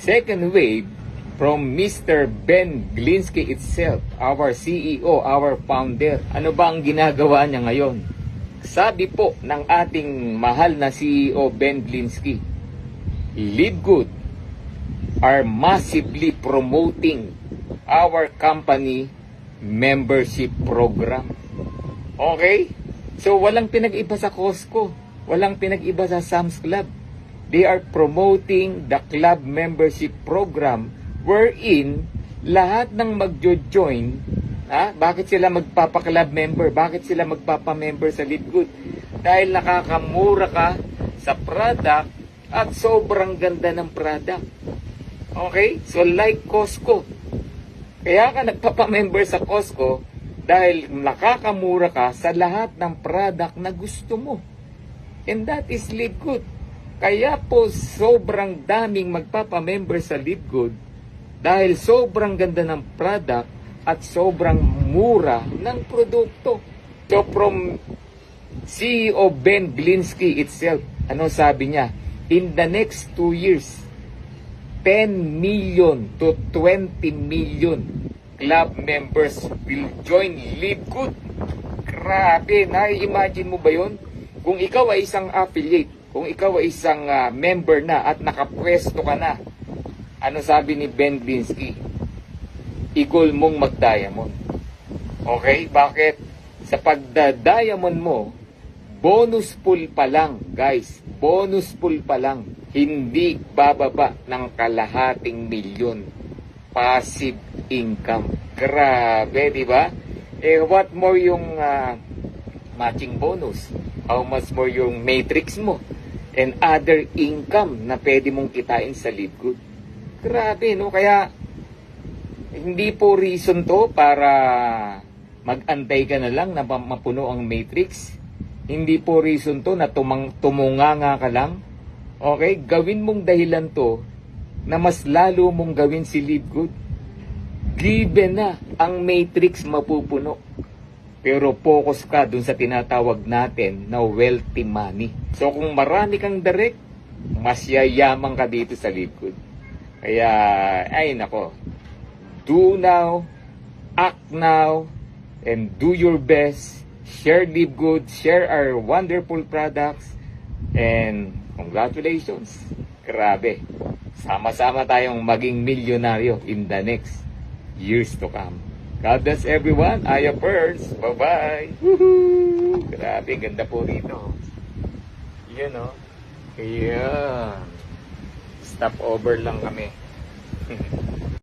Second wave from Mr. Ben Glinsky itself, our CEO, our founder. Ano ba ang ginagawa niya ngayon? Sabi po ng ating mahal na CEO Ben Glinsky, Live Good are massively promoting our company membership program. Okay? So walang pinag-iba sa Costco, walang pinag-iba sa Sam's Club. They are promoting the club membership program wherein lahat ng magjo-join, bakit sila magpapa-club member? Bakit sila magpapa-member sa Live Good? Dahil nakakamura ka sa product at sobrang ganda ng product. Okay? So like Costco. Kaya ka nagpapa-member sa Costco dahil nakakamura ka sa lahat ng product na gusto mo. And that is Live Good. Kaya po sobrang daming magpapa-member sa Live Good dahil sobrang ganda ng product at sobrang mura ng produkto. So from CEO Ben Glinsky itself, ano sabi niya? In the next 2 years, 10 million to 20 million club members will join Live Good. Grabe, na-imagine mo ba yun? Kung ikaw ay isang affiliate, kung ikaw ay isang member na at nakapwesto ka na, ano sabi ni Ben Glinsky? I-goal mong mag-diamond. Okay? Bakit? Sa pagda-diamond mo, bonus pool pa lang, guys. Bonus pool pa lang. Hindi bababa ng kalahating milyon. Passive income. Grabe, di ba? What more yung matching bonus? How much more yung matrix mo? And other income na pwede mong kitain sa Live Good. Grabe, no? Kaya, hindi po reason to para mag-antay ka na lang na mapuno ang matrix. Hindi po reason to na tumunganga ka lang. Okay? Gawin mong dahilan to na mas lalo mong gawin si Live Good. Given na ang matrix mapupuno. Pero focus ka dun sa tinatawag natin na wealthy money. So kung marami kang direct, mas yayaman ka dito sa Live Good. Kaya, ay nako, do now, act now, and do your best. Share Live Good, share our wonderful products, and congratulations. Grabe. Sama-sama tayong maging milyonaryo in the next years to come. God bless everyone. Aya first. Bye-bye. Woohoo! Grabe, ganda po rito. Yan o. Ayan. Stop over lang kami.